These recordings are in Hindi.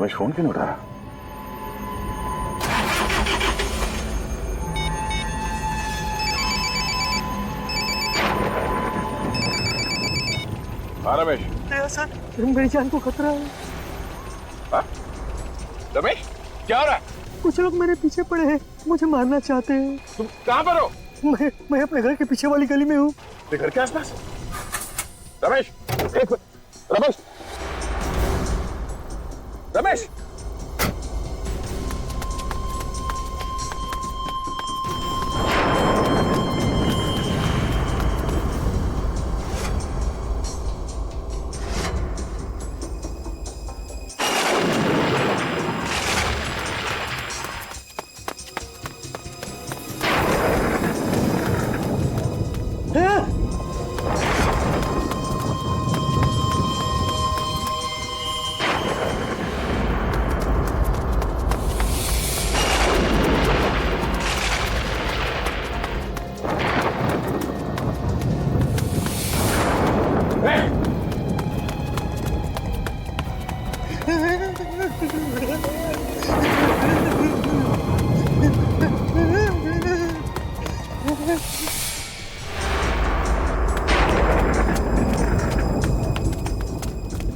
रमेश फोन क्यों नहीं उठा रहा? हाँ रमेश। सर, मेरी जान को खतरा है। हाँ? रमेश क्या हो रहा है? कुछ लोग मेरे पीछे पड़े हैं, मुझे मारना चाहते हैं। तुम कहाँ पर हो? मैं अपने घर के पीछे वाली गली में हूँ। घर के आसपास? रमेश एक मिनट। रमेश रमेश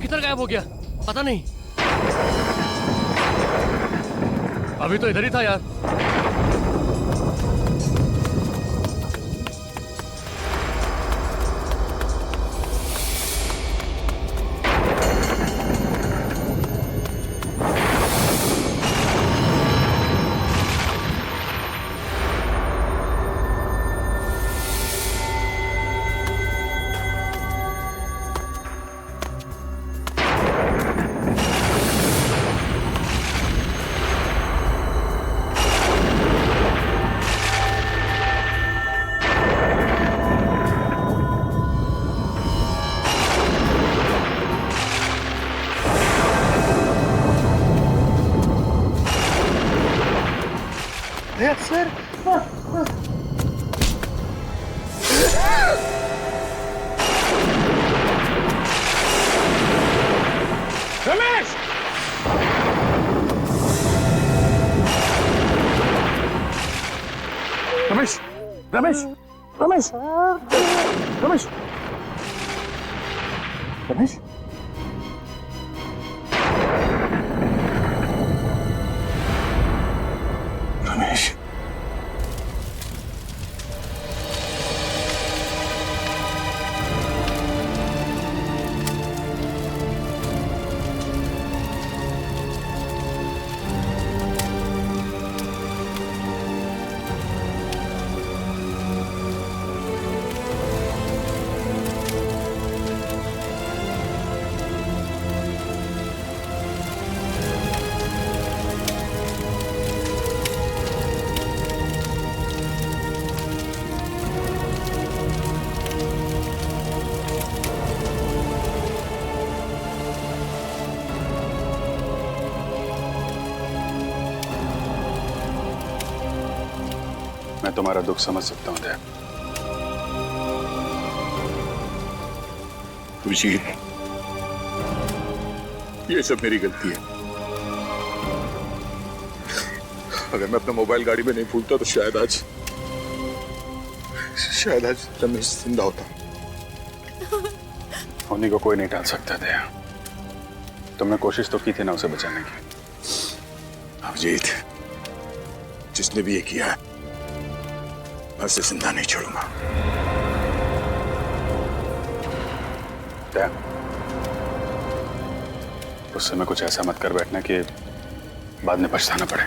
किधर गायब हो गया पता नहीं। अभी तो इधर ही था यार। सर रमेश रमेश रमेश रमेश रमेश रमेश रमेश मैं तुम्हारा दुख समझ सकता हूं दया। अभिजीत, ये सब मेरी गलती है। अगर मैं अपना मोबाइल गाड़ी में नहीं भूलता तो शायद आज रमेश जिंदा होता। होने को कोई नहीं टाल सकता दया। तुमने कोशिश तो की थी ना उसे बचाने की। अभिजीत, जिसने भी ये किया है मैं उसे जिंदा नहीं छोड़ूंगा। क्या? उस समय कुछ ऐसा मत कर बैठना कि बाद में पछताना पड़े।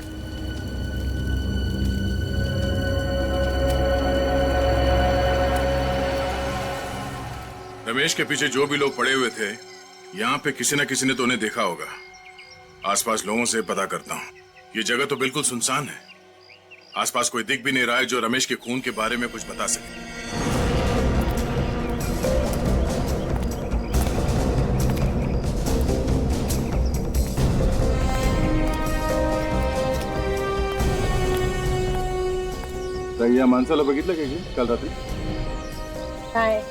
रमेश के पीछे जो भी लोग पड़े हुए थे, यहाँ पे किसी न किसी ने तो उन्हें देखा होगा। आसपास लोगों से पता करता हूँ। ये जगह तो बिल्कुल सुनसान है। आसपास कोई दिख भी नहीं रहा है जो रमेश के खून के बारे में कुछ बता सके। या माणसाला बघितलं का की काल रात्री? काय?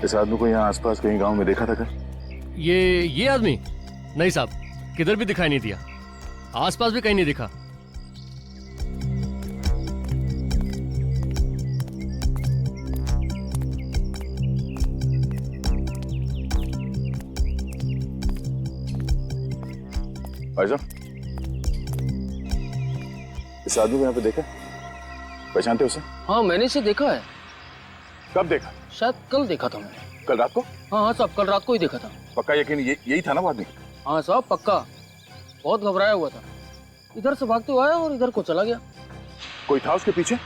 इस आदमी को यहाँ आसपास कहीं गांव में देखा था क्या? ये आदमी? नहीं साहब, किधर भी दिखाई नहीं दिया, आसपास भी कहीं नहीं दिखा। भाई साहब, इस आदमी को यहाँ पे देखा? पहचानते हो उसे? हाँ, मैंने इसे देखा है। कब देखा? शायद कल देखा था मैंने। कल रात को? हाँ साहब, कल रात को ही देखा था। पक्का यकीन यही था ना वो आदमी? हाँ साहब, पक्का। बहुत घबराया हुआ था, इधर से भागते हुए आया और इधर को चला गया। कोई था उसके पीछे?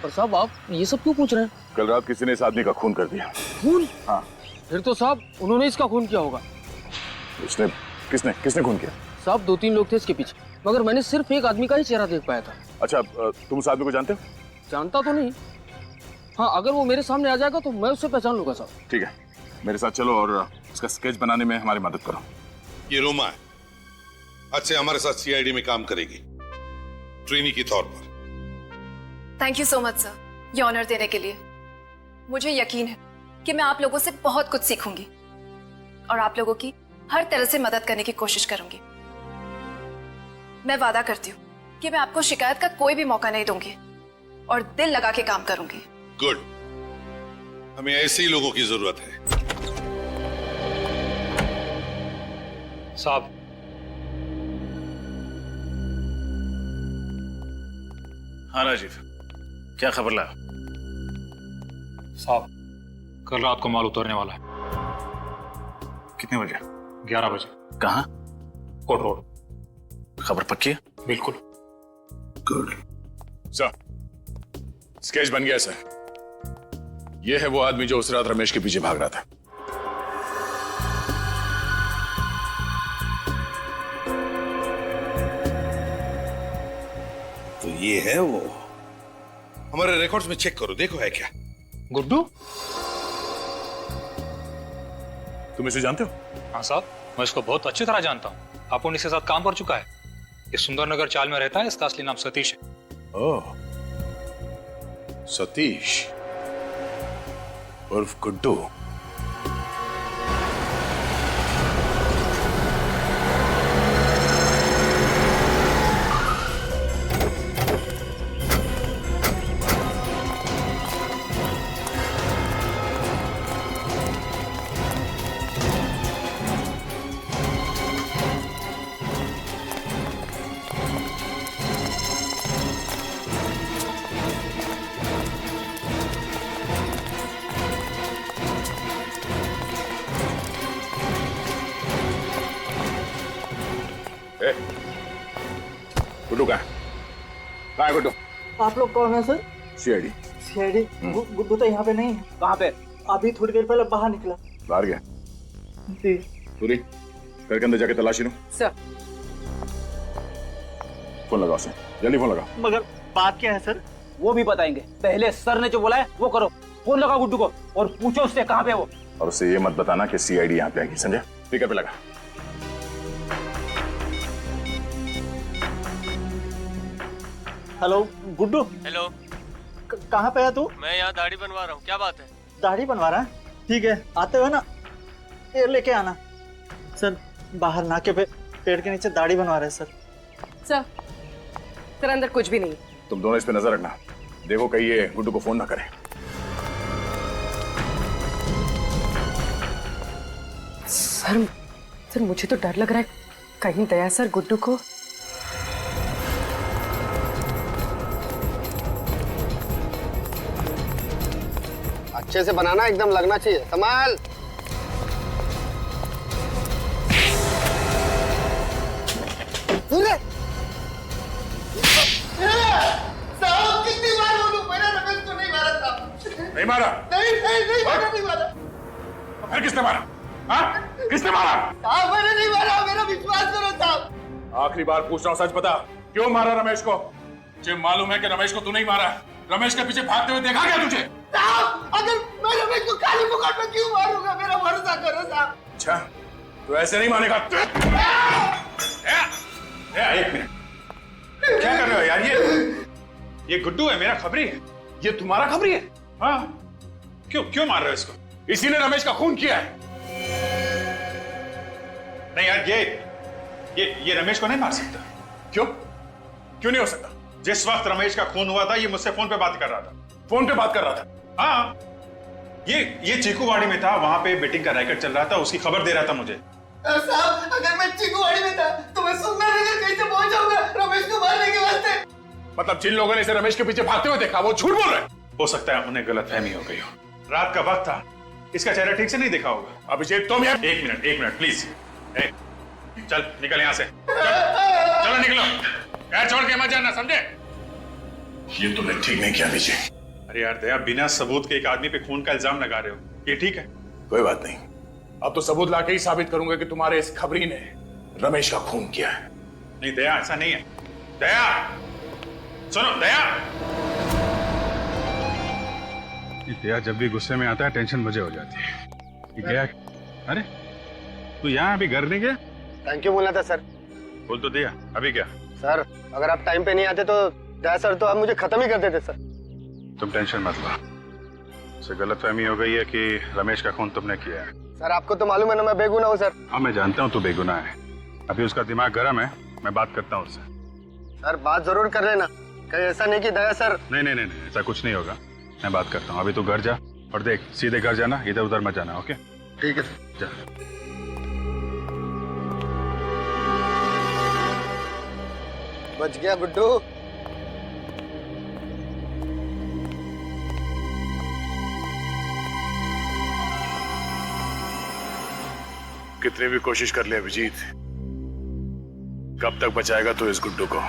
पर साहब आप ये सब क्यों पूछ रहे हैं? कल रात किसी ने इस आदमी का खून कर दिया। खून? हाँ। फिर तो साहब उन्होंने इसका खून किया होगा। उसने किसने खून किया? साहब 2-3 लोग थे इसके पीछे, मगर मैंने सिर्फ एक आदमी का ही चेहरा देख पाया था। अच्छा, तुम उस आदमी को जानते हो? जानता तो नहीं। हाँ, अगर वो मेरे सामने आ जाएगा तो मैं उससे पहचान लूंगा साहब। ठीक है, मेरे साथ चलो और उसका स्केच बनाने में हमारी मदद करो। ये रोमा है, आज से हमारे साथ सीआईडी में काम करेगी, ट्रेनी के तौर पर। Thank you so much sir, ये ऑनर देने के लिए। मुझे यकीन है कि मैं आप लोगों से बहुत कुछ सीखूंगी और आप लोगों की हर तरह से मदद करने की कोशिश करूंगी। मैं वादा करती हूँ कि मैं आपको शिकायत का कोई भी मौका नहीं दूंगी और दिल लगा के काम करूंगी। गुड, हमें ऐसे ही लोगों की जरूरत है। साहब, हाँ राजीव, क्या खबर ला? साहब कल रात को माल उतरने वाला है। कितने बजे? 11 बजे। कहाँ? Court road. खबर पक्की है? बिल्कुल। गुड सर, स्केच बन गया सर। यह है वो आदमी जो उस रात रमेश के पीछे भाग रहा था। तो ये है वो। हमारे रिकॉर्ड्स में चेक करो, देखो है क्या। गुड्डू? तुम इसे जानते हो? हाँ साहब, मैं इसको बहुत अच्छी तरह जानता हूँ। अपुन इसके साथ काम कर चुका है। ये सुंदरनगर चाल में रहता है। इसका असली नाम सतीश है। ओह, सतीश उर्फ गुड्डू। गुड्डू कहाँ है गुड्डू? आप लोग कौन है सर? सीआईडी। सीआईडी? गुड्डू तो यहाँ पे नहीं है। कहाँ पे? अभी थोड़ी देर पहले बाहर निकला। बाहर गया? जी। पूरी घर के अंदर जाके तलाशी लो। सर फोन लगाओ उसे, जल्दी फोन लगाओ। मगर बात क्या है सर? वो भी बताएंगे, पहले सर ने जो बोला है वो करो। फोन लगा गुड्डू को और पूछो उससे कहाँ पे वो। और उसे ये मत बताना कि सीआईडी यहाँ पे आएगी, समझा? स्पीकर पे लगा। हेलो गुड्डू। हेलो, कहाँ पे है तू? मैं यहाँ दाढ़ी बनवा रहा हूँ, क्या बात है? दाढ़ी बनवा रहा है? ठीक है, आते हुए ना ये लेके आना। सर बाहर नाके पे पेड़ के नीचे दाढ़ी बनवा रहे हैं सर। सर अंदर कुछ भी नहीं। तुम दोनों इस पे नजर रखना, देखो कहीं ये गुड्डू को फोन ना करे। सर मुझे तो डर लग रहा है, कहीं दया सर गुड्डू को। अच्छे से बनाना, एकदम लगना चाहिए। कमाल। कितनी बार बोलूं, मैंने रमेश को नहीं मारा था। नहीं मारा? नहीं मारा। फिर किसने मारा? हाँ? किसने मारा? साहब मैंने नहीं मारा, मेरा विश्वास करो साहब। आखिरी बार पूछ रहा हूँ, सच बता, क्यों मारा रमेश को? मुझे मालूम है कि रमेश को तू नहीं मारा। रमेश के पीछे भागते हुए देखा क्या तुझे? साहब अगर मैं रमेश को काली मुकुट में क्यों मारूंगा, मेरा भरोसा करो साहब। अच्छा, तो ऐसे नहीं मानेगा। एक मिनट, क्या कर रहे हो यार? ये गुड्डू है, मेरा खबरी है। ये तुम्हारा खबरी है? हाँ। क्यों मार रहे हो इसको? इसी ने रमेश का खून किया है। नहीं यार, ये रमेश को नहीं मार सकता। क्यों? क्यों नहीं हो सकता? जिस वक्त रमेश का खून हुआ था, ये मुझसे फोन पे बात कर रहा था। फोन पे बात कर रहा था? हाँ, ये चीकूवाड़ी में था, वहां पे बेटिंग का रैकेट चल रहा था, उसकी खबर दे रहा था मुझे। साहब, अगर मैं चीकूवाड़ी में था तो मैं सुंदरनगर कैसे पहुंच जाऊंगा रमेश को मारने के वास्ते? मतलब जिन लोगों ने इसे रमेश के पीछे भागते हुए देखा वो झूठ बोल रहे हैं। हो सकता है उन्हें गलतफहमी हो गई हो। रात का वक्त था, इसका चेहरा ठीक से नहीं देखा होगा। अभिषेक तुम यार, एक मिनट प्लीज। चल निकल यहां से, चलो निकलो। यार छोड़ के मत जाना, समझे? ये तुमने ठीक नहीं किया विजय। अरे यार दया, बिना सबूत के एक आदमी पे खून का इल्जाम लगा रहे हो, ये ठीक है? कोई बात नहीं, अब तो सबूत लाके ही साबित करूंगा कि तुम्हारे इस खबरी ने रमेश का खून किया है। नहीं दया, ऐसा नहीं है। दया सुनो, दया। दया जब भी गुस्से में आता है टेंशन मुझे हो जाती है। ये गया? अरे तू यहाँ अभी घर नहीं गया? थैंक यू बोला था सर। बोल तो दिया, अभी क्या? सर, अगर आप टाइम पे नहीं आते तो दया सर तो आप मुझे खत्म ही कर देते सर। तुम टेंशन मत लो, उसे गलतफहमी हो गई है कि रमेश का खून तुमने किया है। सर, आपको तो मालूम है ना मैं बेगुनाह हूँ सर। हाँ मैं जानता हूँ तू बेगुनाह है, अभी उसका दिमाग गर्म है, मैं बात करता हूँ उससे। सर, बात जरूर कर लेना, कहीं ऐसा नहीं कि दया सर। नहीं, ऐसा कुछ नहीं होगा, मैं बात करता हूँ। अभी तू घर जा और देख, सीधे घर जाना, इधर उधर मत जाना। ओके ठीक है सर। जा। बच गया गुड्डू। कितनी भी कोशिश कर ले अभिजीत, कब तक बचाएगा तू इस गुड्डू को?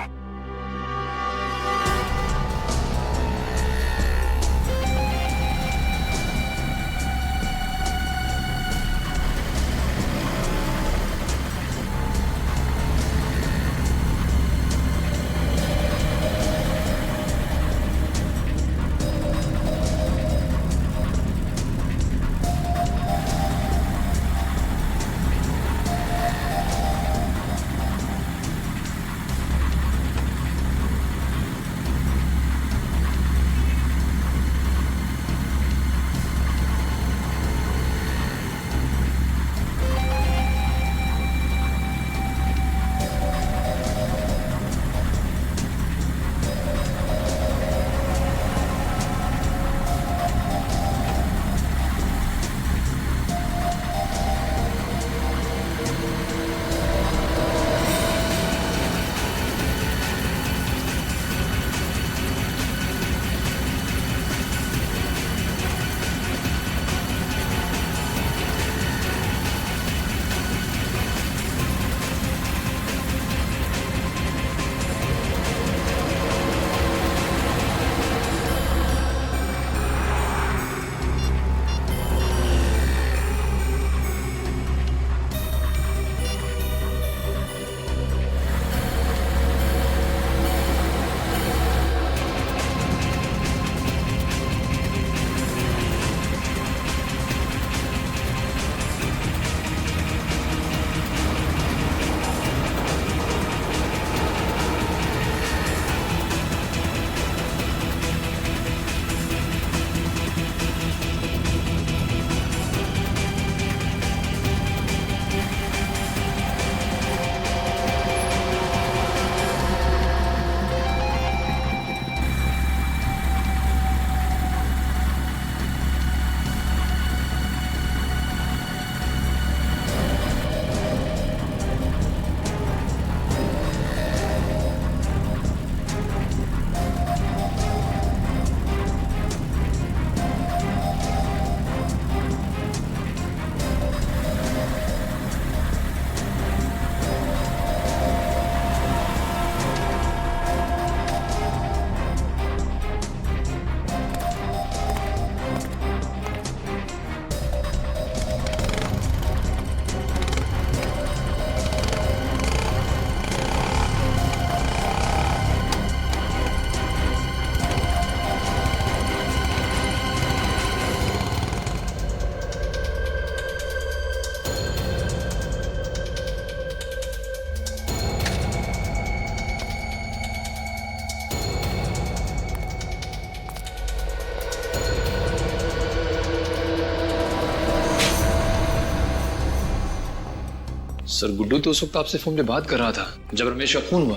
सर गुड्डू तो उस वक्त आपसे फोन पे बात कर रहा था जब रमेश का खून हुआ।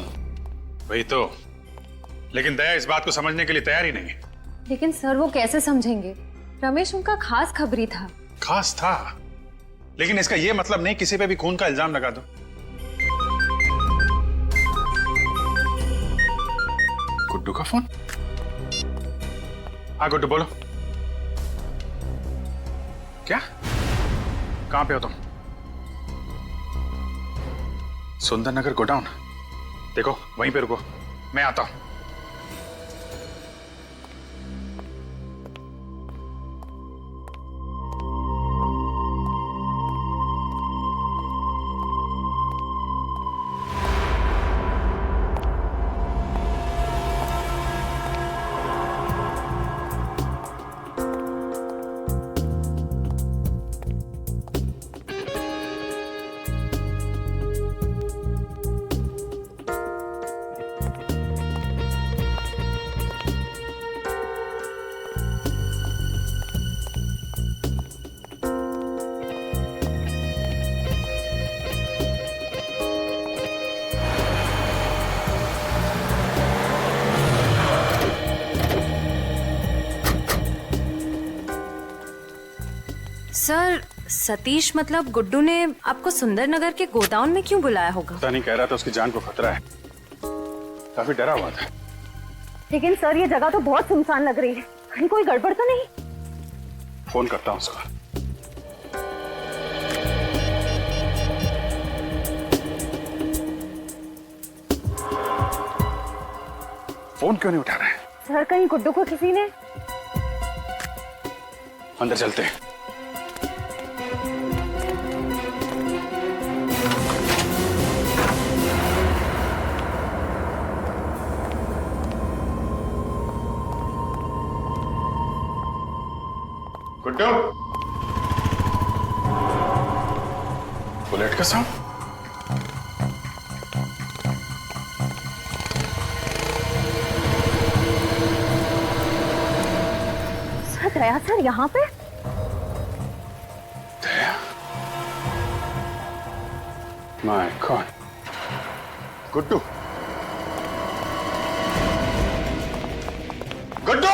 वही तो, लेकिन दया इस बात को समझने के लिए तैयार ही नहीं है। लेकिन सर वो कैसे समझेंगे? रमेश उनका खास खबरी था। खास था, लेकिन इसका यह मतलब नहीं किसी पे भी खून का इल्जाम लगा दो। गुड्डू का फोन। हाँ गुड्डू बोलो। क्या? कहां पे हो तुम? सुंदर नगर गोडाउन। देखो वहीं पे रुको, मैं आता हूं। सर सतीश मतलब गुड्डू ने आपको सुंदरनगर के गोदाउन में क्यों बुलाया होगा? पता नहीं, कह रहा था उसकी जान को खतरा है, काफी डरा हुआ था। लेकिन सर ये जगह तो बहुत सुनसान लग रही है, कहीं कोई गड़बड़ तो नहीं? फोन करता हूं उसको। फोन क्यों नहीं उठा रहा है? सर कहीं गुड्डू को किसी ने? अंदर चलते हैं। गुड्डू, बुलेट का साउंड। सर दया सर यहाँ पे? Daya, my God. Guddu, Guddu,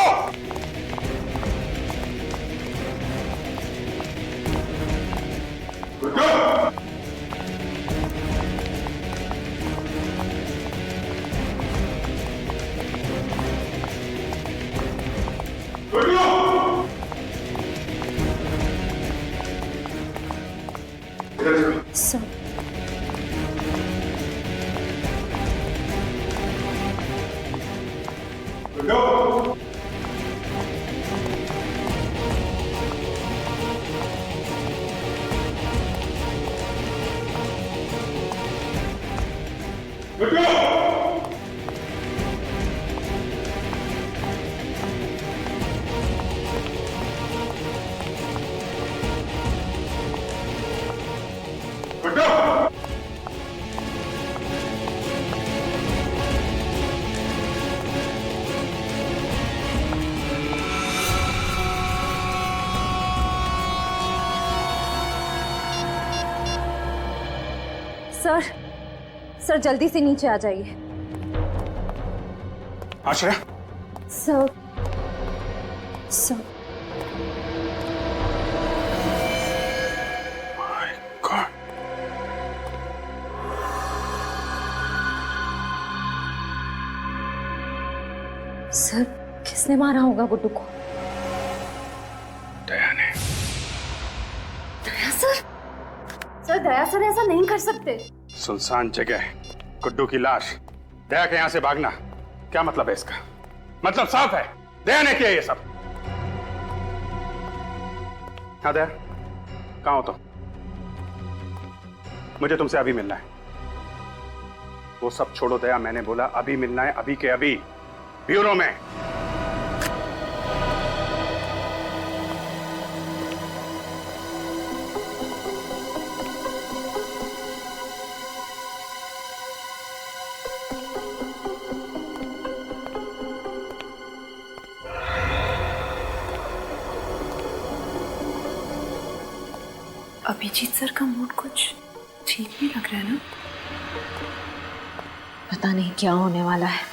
sir sir sir जल्दी से नीचे आ जाइए। Ashray, sir sir my God. Sir किसने मारा होगा गुड्डू को? दया ने। Daya sir? Sir Daya sir ऐसा नहीं कर सकते। सुनसान जगह, गुड्डू की लाश, दया के यहां से भागना, क्या मतलब है इसका? मतलब साफ है, दया ने किया ये सब। हाँ दया, कहां हो तुम? मुझे तुमसे अभी मिलना है। वो सब छोड़ो दया, मैंने बोला अभी मिलना है, अभी के अभी, ब्यूरो में। अभिजीत सर का मूड कुछ ठीक नहीं लग रहा है ना? पता नहीं क्या होने वाला है।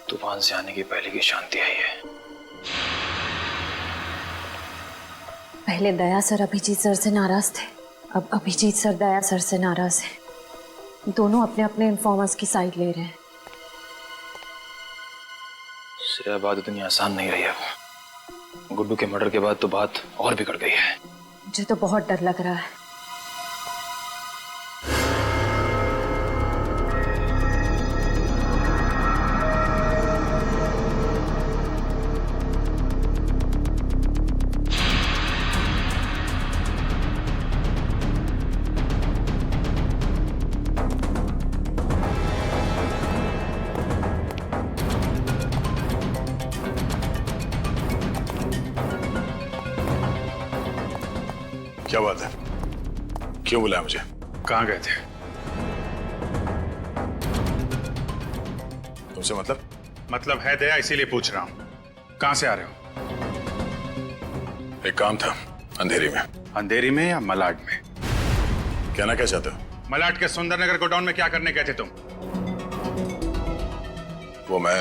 तूफान से आने की पहले की शांति आई है। पहले दया सर अभिजीत सर से नाराज थे, अब अभिजीत सर दया सर से नाराज हैं। दोनों अपने अपने इन्फॉर्मर्स की साइड ले रहे हैं। श्रेया बात इतनी आसान नहीं रही अब। गुड्डू के मर्डर के बाद तो बात और बिगड़ गई है। मुझे तो बहुत डर लग रहा है। क्या बात है? क्यों बुलाया मुझे? कहाँ गए थे? तुमसे मतलब है दया, इसीलिए पूछ रहा हूँ। कहाँ से आ रहे हो? एक काम था अंधेरी में। अंधेरी में या मलाड में? कहना क्या चाहते हो? मलाड के सुंदरनगर गोडाउन में क्या करने गए थे तुम? वो मैं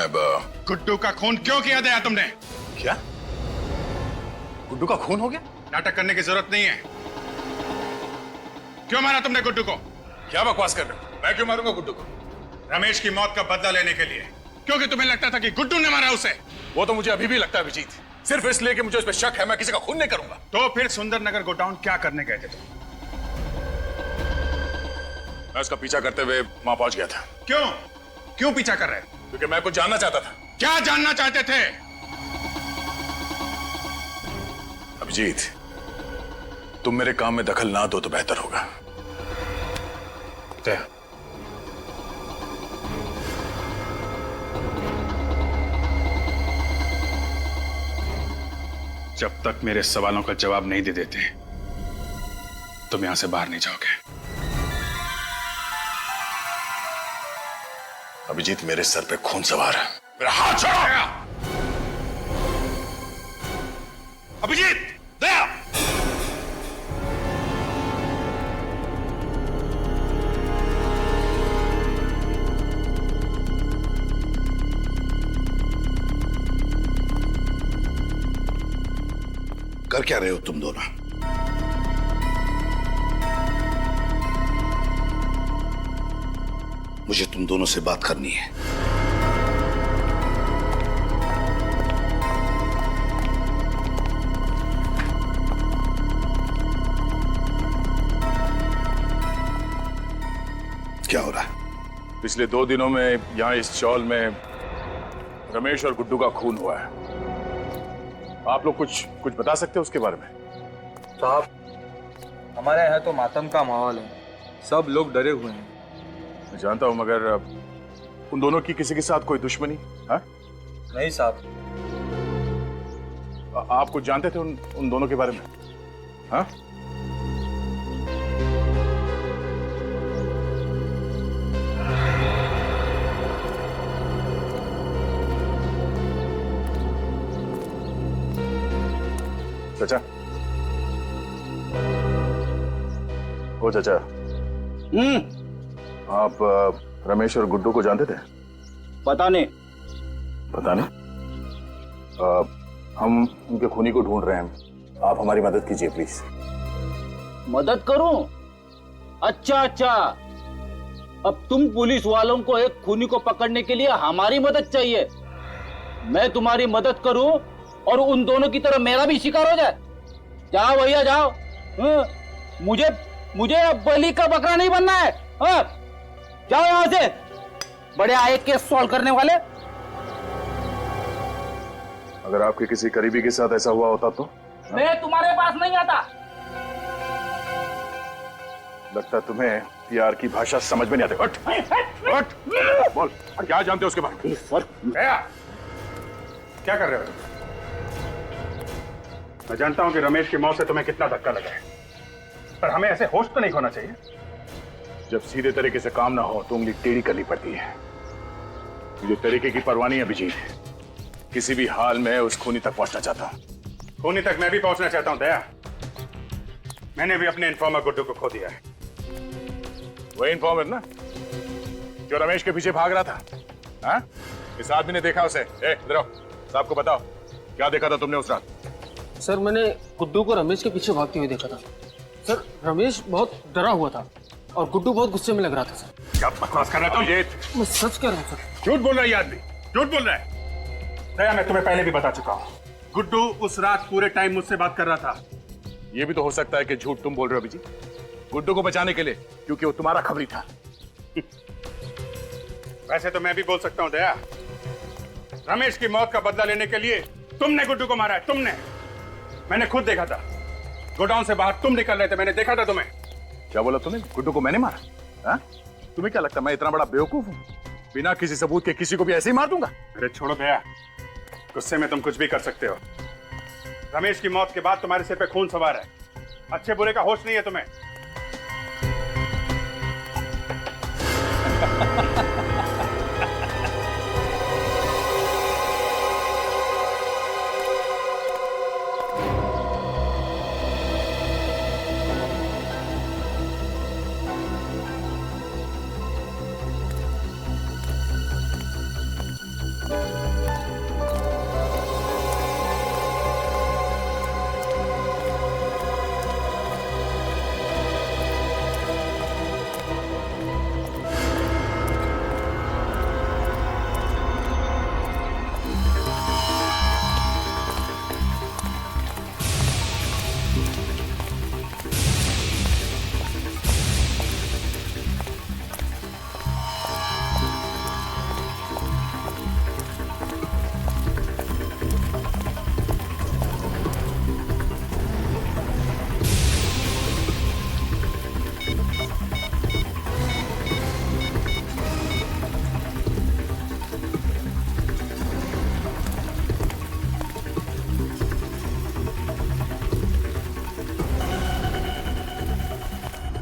गुड्डू का खून क्यों किया दया तुमने? क्या? गुड्डू का खून हो गया? नाटक करने की जरूरत नहीं है। क्यों मारा तुमने गुड्डू को? क्या बकवास कर रहे हो? मैं क्यों मारूंगा गुड्डू को? रमेश की मौत का बदला लेने के लिए, क्योंकि तुम्हें लगता था कि गुड्डू ने मारा उसे। वो तो मुझे अभी भी लगता है अभिजीत, सिर्फ इसलिए कि मुझे उस पर शक है। मैं किसी का खून नहीं करूंगा। तो फिर सुंदरनगर गोडाउन क्या करने गए थे तुम? मैं उसका पीछा करते हुए वहां पहुंच गया था। क्यों पीछा कर रहे? क्योंकि मैं कुछ जानना चाहता था। क्या जानना चाहते थे? अभिजीत, तुम मेरे काम में दखल ना दो तो बेहतर होगा। जब तक मेरे सवालों का जवाब नहीं दे देते तुम यहां से बाहर नहीं जाओगे। अभिजीत, मेरे सर पे खून सवार है। मेरा हाथ छोड़ो। अभिजीत, दया! कर क्या रहे हो तुम दोनों? मुझे तुम दोनों से बात करनी है। क्या हो रहा है? पिछले 2 दिनों में यहाँ इस चौल में रमेश और गुड्डू का खून हुआ है। आप लोग कुछ बता सकते हो उसके बारे में? साहब, हमारे यहाँ तो मातम का माहौल है, सब लोग डरे हुए हैं। मैं जानता हूँ, मगर उन दोनों की किसी के साथ कोई दुश्मनी? हाँ? नहीं साहब। आप कुछ जानते थे उन दोनों के बारे में? हाँ? चाचा, ओ चाचा, आप रमेश और गुड्डू को जानते थे? पता नहीं। हम उनके खूनी को ढूंढ रहे हैं। आप हमारी मदद कीजिए प्लीज। मदद करूं? अच्छा, अब तुम पुलिस वालों को एक खूनी को पकड़ने के लिए हमारी मदद चाहिए। मैं तुम्हारी मदद करूं और उन दोनों की तरह मेरा भी शिकार हो जाए? जाओ भैया जाओ। मुझे अब बलि का बकरा नहीं बनना है। जाओ यहां से, बड़े आए केस सॉल्व करने वाले। अगर आपके किसी करीबी के साथ ऐसा हुआ होता तो? मैं तुम्हारे पास नहीं आता। लगता है तुम्हें प्यार की भाषा समझ में नहीं आती। हट, बोल, क्या जानते हो उसके बारे में? क्या कर रहे हो? मैं जानता हूं कि रमेश की मौत से तुम्हें कितना धक्का लगा है, पर हमें ऐसे होश तो नहीं खोना चाहिए। जब सीधे तरीके से काम ना हो तो उंगली टेढ़ी करनी पड़ती है। मुझे तरीके की परवाह नहीं है अभिजीत, किसी भी हाल में उस खूनी तक पहुंचना चाहता हूं। खूनी तक मैं भी पहुंचना चाहता हूं दया। मैंने भी अपने इन्फॉर्मर गुड्डू को खो दिया है। वही इन्फॉर्मर ना जो रमेश के पीछे भाग रहा था? हाँ? इस आदमी ने देखा उसे। इधर आओ, साहब को बताओ क्या देखा था तुमने उस रात? सर मैंने गुड्डू को रमेश के पीछे भागते हुए देखा था। सर रमेश बहुत डरा हुआ था और गुड्डू बहुत गुस्से में लग रहा था। सर क्या बकवास कर रहा था ये? मैं सच कह रहा हूँ सर। झूठ बोल रहा है ये आदमी, झूठ बोल रहा है। दया, मैं तुम्हें पहले भी बता चुका हूँ, गुड्डू उस रात पूरे टाइम मुझसे बात कर रहा था। ये भी तो हो सकता है कि झूठ तुम बोल रहे हो अभिजीत, गुड्डू को बचाने के लिए, क्योंकि वो तुम्हारा खबरी था। वैसे तो मैं भी बोल सकता हूँ दया, रमेश की मौत का बदला लेने के लिए तुमने गुड्डू को मारा है, तुमने। मैंने खुद देखा था, गोडाउन से बाहर तुम निकल रहे थे, मैंने देखा था तुम्हें। क्या बोला तुमने? गुड्डू को मैंने मारा? हाँ? तुम्हें क्या लगता है मैं इतना बड़ा बेवकूफ हूँ? बिना किसी सबूत के किसी को भी ऐसे ही मार दूंगा? अरे छोड़ो दया, गुस्से में तुम कुछ भी कर सकते हो। रमेश की मौत के बाद तुम्हारे सिर पे खून सवार है, अच्छे बुरे का होश नहीं है तुम्हें।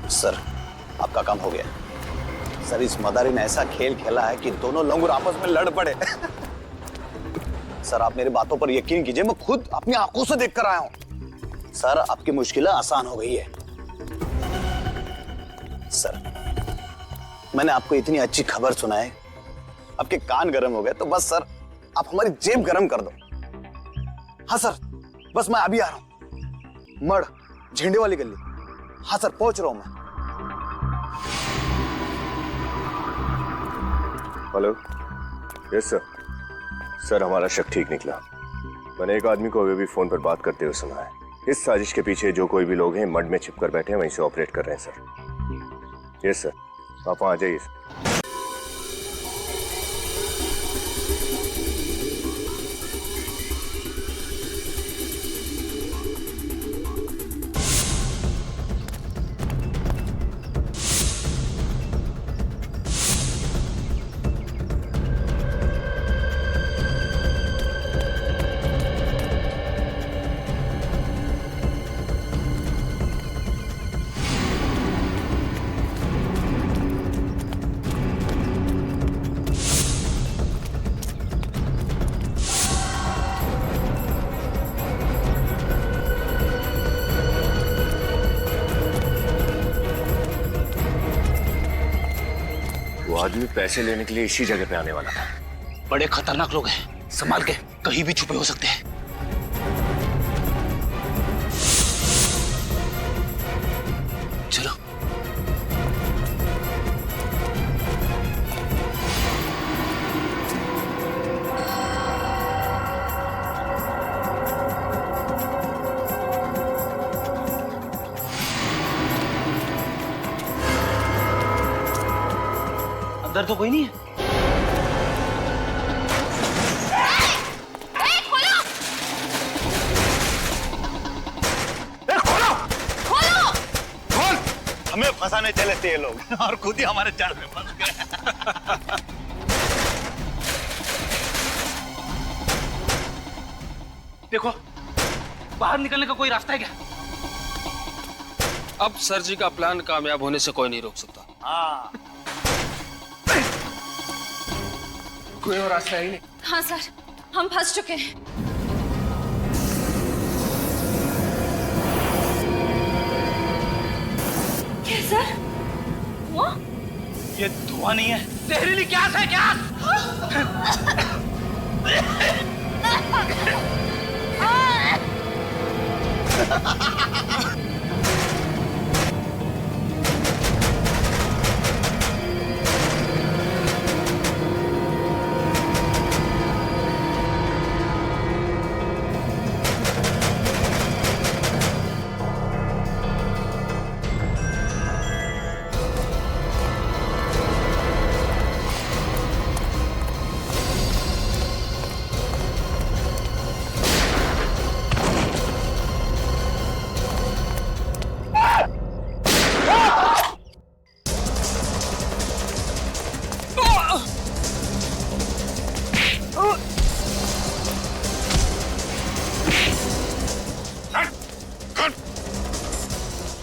सर आपका काम हो गया। सर इस मदारी ने ऐसा खेल खेला है कि दोनों लंगूर आपस में लड़ पड़े। सर आप मेरी बातों पर यकीन कीजिए, मैं खुद अपनी आंखों से देख कर आया हूं। सर आपकी मुश्किलें आसान हो गई है। सर मैंने आपको इतनी अच्छी खबर सुनाई, आपके कान गर्म हो गए, तो बस सर आप हमारी जेब गर्म कर दो। हाँ सर बस मैं अभी आ रहा हूं, मड़ झंडे वाली गली। हाँ सर पहुंच रहा हूं मैं। Hello, yes sir. सर हमारा शक ठीक निकला। मैंने एक आदमी को अभी भी फोन पर बात करते हुए सुना है। इस साजिश के पीछे जो कोई भी लोग हैं मड में छिपकर बैठे हैं, वहीं से ऑपरेट कर रहे हैं सर। यस सर, आप वहां आ जाइए। आदमी पैसे लेने के लिए इसी जगह पे आने वाला था। बड़े खतरनाक लोग हैं, संभाल के, कहीं भी छुपे हो सकते हैं। चलो अंदर तो कोई नहीं है। हमें फंसाने चले थे ये लोग और खुद ही हमारे जाल में फंस गए। देखो बाहर निकलने का कोई रास्ता है क्या? अब सर जी का प्लान कामयाब होने से कोई नहीं रोक सकता। हाँ कोई और रास्ता ही नहीं। हाँ सर, हम फंस चुके हैं। क्या सर? वो धुआं नहीं है, जहरीली गैस है, गैस।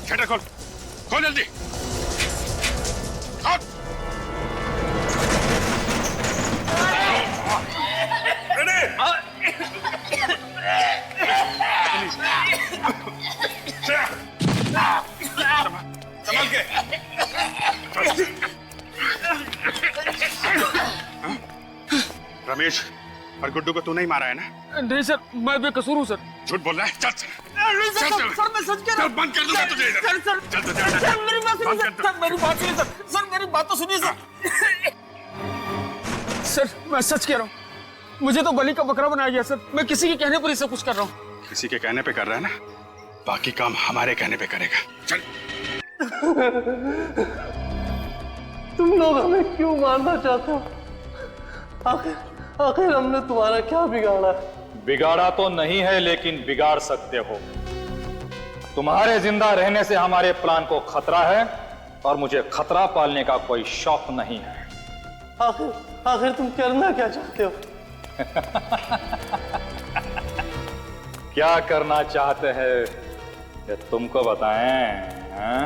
शटर खोल, खोल जल्दी, खोल। संभाल के। रमेश और गुड्डू को तू नहीं मारा है ना? नहीं सर, मैं बेकसूर हूँ सर। झूठ बोल रहा है? चल चल। सर मैं सच कह रहा हूँ। बंद कर दूंगा तुझे इधर। सर मेरी बात सुनिए सर, मेरी बात सुनिए सर, सर मेरी बात तो सुनिए सर। सर मैं सच कह रहा हूँ, मुझे तो बलि का बकरा बनाया गया सर। मैं किसी के कहने पर ही सब कुछ कर रहा हूँ। किसी के कहने पे कर रहा है ना, बाकी काम हमारे कहने पे करेगा। चल। तुम लोग हमें क्यों मारना चाहते हो? आखिर हमने तुम्हारा क्या बिगाड़ा है? बिगाड़ा तो नहीं है, लेकिन बिगाड़ सकते हो। तुम्हारे जिंदा रहने से हमारे प्लान को खतरा है और मुझे खतरा पालने का कोई शौक नहीं है। आखिर तुम करना क्या चाहते हो? क्या करना चाहते हैं ये तुमको बताएं? हाँ?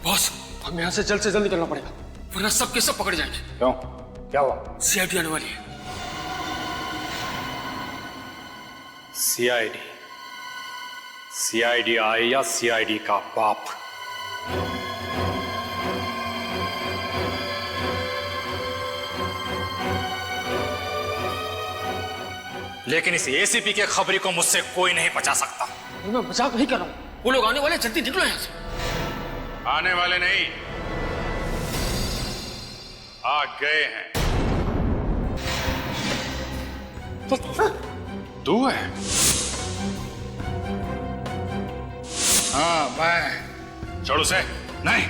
बॉस, हमें यहाँ से जल्द निकलना पड़ेगा, वरना सब के सब पकड़ जाएंगे। क्यों? क्या हुआ? सीआईडी आने वाली है। सीआईडी आए या सीआईडी का बाप? लेकिन इस एसीपी के खबरी को मुझसे कोई नहीं बचा सकता। मैं मजाक नहीं कर रहा हूँ, वो लोग आने वाले, जल्दी निकलो यहाँ से। आने वाले नहीं, आ गए हैं। तू है? हाँ मैं। छोड़ उसे। नहीं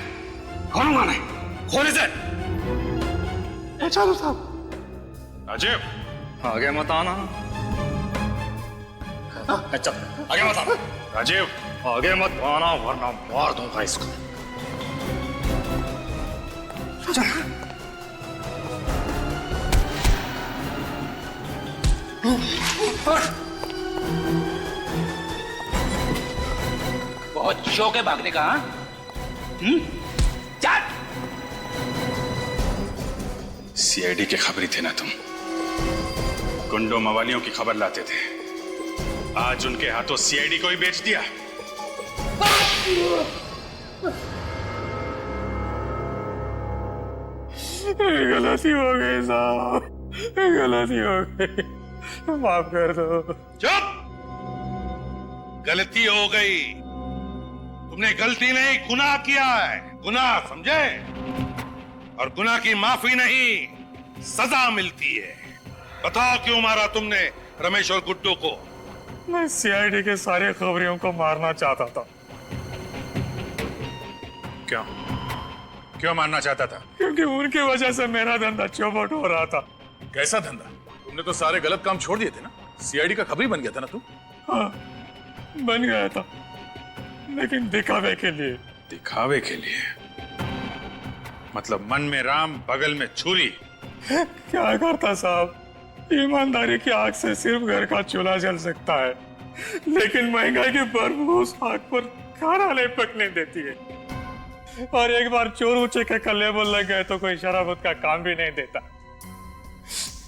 खोलूंगा, नहीं। खोल इसे। चलो साहब। राजीव आगे मत आना। चल आगे मत आना। राजीव आगे मत आना वरना मार दूंगा इसको। बहुत शौक है भागने का? चल। सीआईडी के खबरी थे ना तुम? गुंडों मवालियों की खबर लाते थे, आज उनके हाथों सीआईडी को ही बेच दिया। गलती हो गई साहब, गलती हो गई, माफ कर दो। चुप! गलती हो गई। तुमने गलती नहीं, गुनाह किया है। गुनाह समझे? और गुनाह की माफी नहीं, सजा मिलती है। बताओ क्यों मारा तुमने रमेश और गुड्डू को? मैं सीआईडी के सारे खबरियों को मारना चाहता था। क्यों? क्यों मारना चाहता था? क्योंकि उनकी वजह से मेरा धंधा चौपट हो रहा था। कैसा धंधा? तुमने तो सारे गलत काम छोड़ दिए थे ना। सीआईडी का खबरी बन गया था ना तू? हाँ, बन गया था, लेकिन दिखावे के लिए। दिखावे के लिए? मतलब मन में राम बगल में छुरी। क्या करता साहब, ईमानदारी की आग से सिर्फ घर का चूल्हा जल सकता है, लेकिन महंगाई की बर्फ उस आग पर खाना नहीं पकने देती है। और एक बार चोर ऊंचे के कल्ले बोल लग गए तो कोई शराबत का काम भी नहीं देता।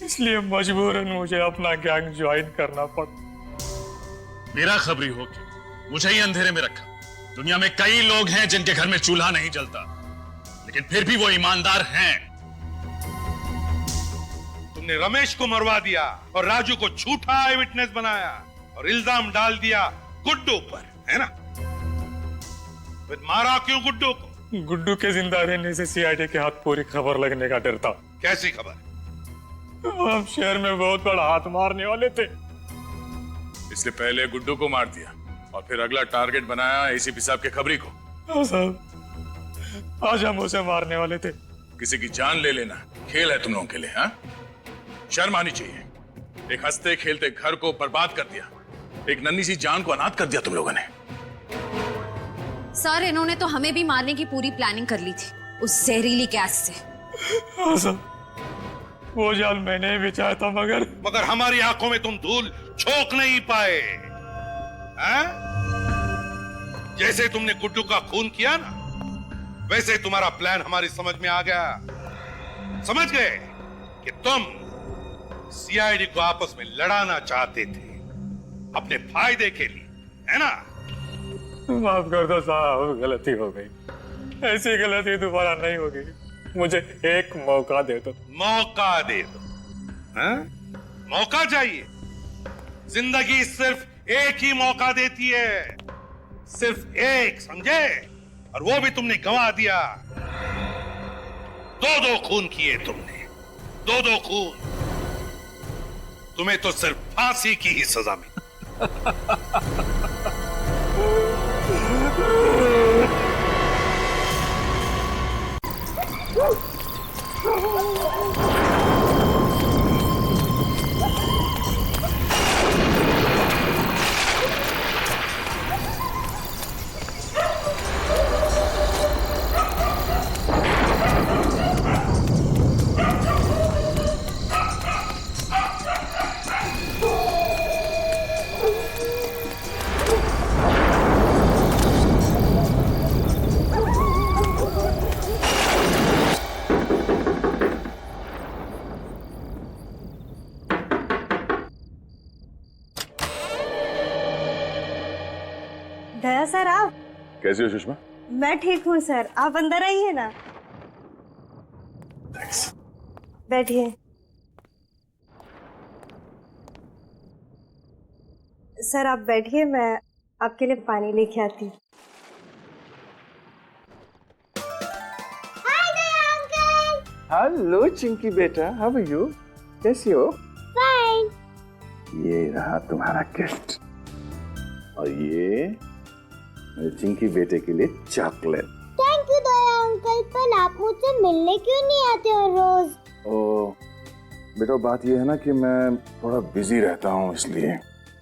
इसलिए मजबूरन मुझे अपना गैंग ज्वाइन करना पड़ा। मेरा खबरी हो के मुझे ही अंधेरे में रखा। दुनिया में कई लोग हैं जिनके घर में चूल्हा नहीं जलता, लेकिन फिर भी वो ईमानदार हैं। तुमने रमेश को मरवा दिया और राजू को झूठा आई विटनेस बनाया और इल्जाम डाल दिया गुड्डू पर, है ना? फिर मारा क्यों गुड्डू को? गुड्डू के जिंदा रहने से सीआईडी के हाथ पूरी खबर लगने का डर था। कैसी खबर? हम शहर में बहुत बड़ा हाथ मारने वाले थे। इसलिए पहले गुड्डू को मार दिया और फिर अगला टारगेट बनाया एसीपी साहब के खबरी को। हाँ साहब, आज हम उसे मारने वाले थे। किसी की जान ले लेना खेल है तुम लोगों के लिए, हाँ? शर्म आनी चाहिए। एक हंसते खेलते घर को बर्बाद कर दिया, एक नन्ही सी जान को अनाथ कर दिया तुम लोगों ने। सर, इन्होंने तो हमें भी मारने की पूरी प्लानिंग कर ली थी उस जहरीली गैस से। हाँ साहब, वो जाल मैंने ही बिछाया था, मगर हमारी आंखों में तुम धूल झोंक नहीं पाए, हैं? जैसे तुमने गुड्डू का खून किया ना, वैसे तुम्हारा प्लान हमारी समझ में आ गया। समझ गए कि तुम सीआईडी को आपस में लड़ाना चाहते थे अपने फायदे के लिए, है ना? माफ कर दो साहब, गलती हो गई। ऐसी गलती दोबारा नहीं होगी। मुझे एक मौका दे दो। मौका दे दो, हैं? मौका चाहिए? जिंदगी सिर्फ एक ही मौका देती है, सिर्फ एक, समझे? और वो भी तुमने गंवा दिया। दो खून किए तुमने, दो खून। तुम्हें तो सिर्फ फांसी की ही सजा मिली। दया सर, आप कैसी हो सुषमा? मैं ठीक हूँ सर, आप अंदर आइए ना। बैठिए। सर आप बैठिए, मैं आपके लिए पानी लेके आती हूँ। हेलो चिंकी बेटा, हाउ आर यू? कैसी हो? फाइन। ये रहा तुम्हारा गिफ्ट और ये मेरे चिंकी बेटे के लिए chocolate. Thank you Daya uncle, पर आप मुझसे मिलने क्यों नहीं आते हो रोज? ओ बेटा, बात ये है ना कि मैं थोड़ा बिजी रहता हूँ, इसलिए।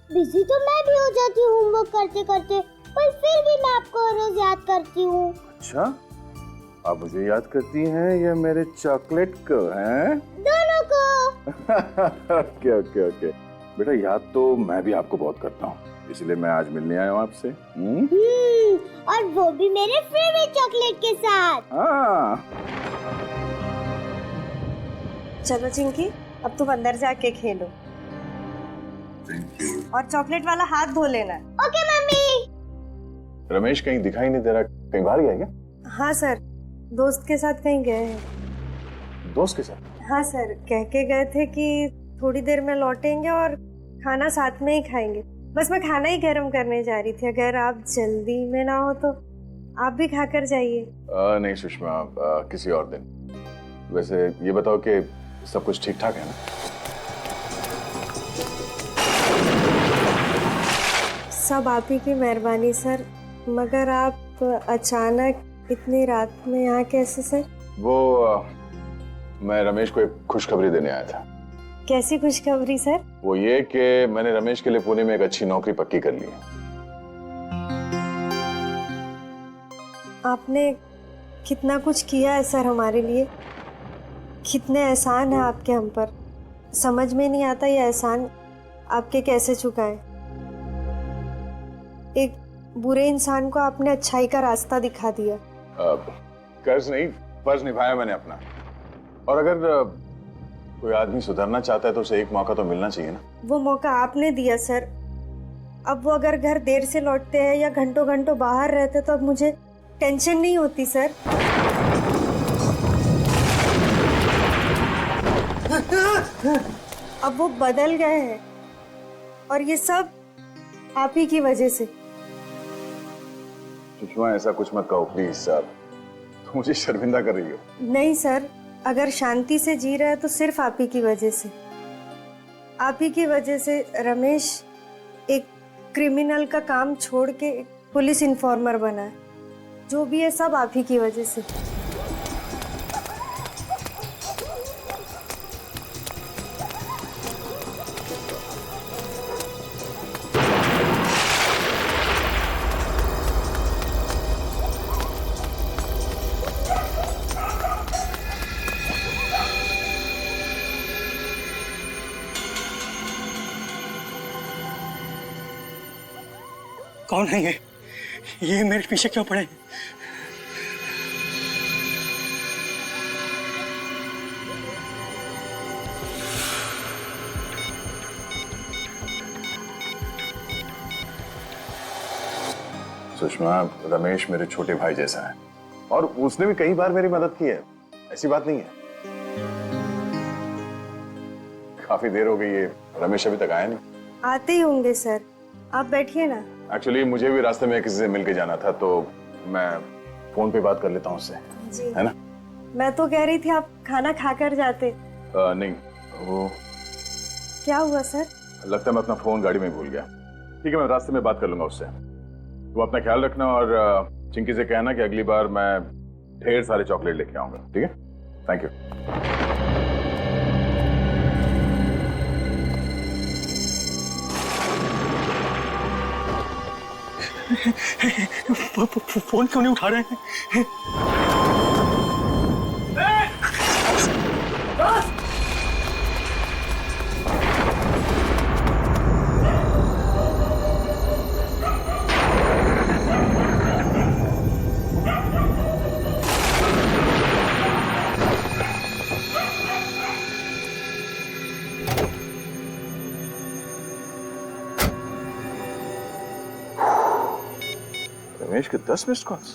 बिजी तो मैं भी हो जाती हूँ होमवर्क करते करते, पर फिर भी मैं आपको रोज याद करती हूँ। अच्छा, आप मुझे याद करती हैं या मेरे चॉकलेट को? हैं? दोनों को। ओके ओके ओके बेटा, याद तो मैं भी आपको बहुत करता हूँ, इसलिए मैं आज मिलने आया हूँ आपसे। और वो भी मेरे फेवरेट चॉकलेट के साथ। हाँ। चलो चिंकी, अब तुम अंदर जाके खेलो और चॉकलेट वाला हाथ धो लेना। Okay mummy. रमेश कहीं दिखाई नहीं दे रहा, कहीं बाहर गया क्या? हाँ सर, दोस्त के साथ कहीं गए हैं। दोस्त के साथ? हाँ सर, कह के गए थे कि थोड़ी देर में लौटेंगे और खाना साथ में ही खाएंगे। बस मैं खाना ही गर्म करने जा रही थी, अगर आप जल्दी में ना हो तो आप भी खाकर जाइए। नहीं सुषमा, किसी और दिन। वैसे ये बताओ कि सब कुछ ठीक ठाक है ना? सब आप ही की मेहरबानी सर, मगर आप अचानक इतनी रात में यहाँ कैसे सर? वो मैं रमेश को एक खुशखबरी देने आया था। कैसी खुशखबरी सर? वो ये कि मैंने रमेश के लिए पुणे में एक अच्छी नौकरी पक्की कर ली है। आपने कितना कुछ किया है सर हमारे लिए, कितने एहसान है आपके हम पर। समझ में नहीं आता ये एहसान आपके कैसे चुकाएं। एक बुरे इंसान को आपने अच्छाई का रास्ता दिखा दिया। कर्ज नहीं, फर्ज निभाया मैंने अपना। और अगर कोई आदमी सुधरना चाहता है तो उसे एक मौका तो मिलना चाहिए ना। वो मौका आपने दिया सर। अब वो अगर घर देर से लौटते हैं या घंटों घंटों बाहर रहते तो अब मुझे टेंशन नहीं होती सर। अब वो बदल गए हैं और ये सब आप ही की वजह से। सुषमा ऐसा कुछ मत कहो प्लीज साहब, तुम मुझे शर्मिंदा कर रही हो। नहीं सर, अगर शांति से जी रहा है तो सिर्फ आप ही की वजह से। आप ही की वजह से रमेश एक क्रिमिनल का काम छोड़ के एक पुलिस इन्फॉर्मर बना है। जो भी है सब आप ही की वजह से। कौन है ये मेरे पीछे क्यों पड़े? सुषमा, रमेश मेरे छोटे भाई जैसा है और उसने भी कई बार मेरी मदद की है, ऐसी बात नहीं है। काफी देर हो गई है, रमेश अभी तक आया नहीं। आते ही होंगे सर, आप बैठिए ना। एक्चुअली मुझे भी रास्ते में किसी से मिलके जाना था तो मैं फोन पे बात कर लेता हूँ उससे, जी है ना? मैं तो कह रही थी आप खाना खाकर जाते। नहीं, वो क्या हुआ सर? लगता है मैं अपना फोन गाड़ी में भूल गया। ठीक है, मैं रास्ते में बात कर लूंगा उससे। तुम अपना ख्याल रखना और चिंकी से कहना कि अगली बार मैं ढेर सारे चॉकलेट लेके आऊंगा, ठीक है? Thank you. फोन क्यों नहीं उठा रहे हैं? रमेश के 10 मिस्ड कॉल्स।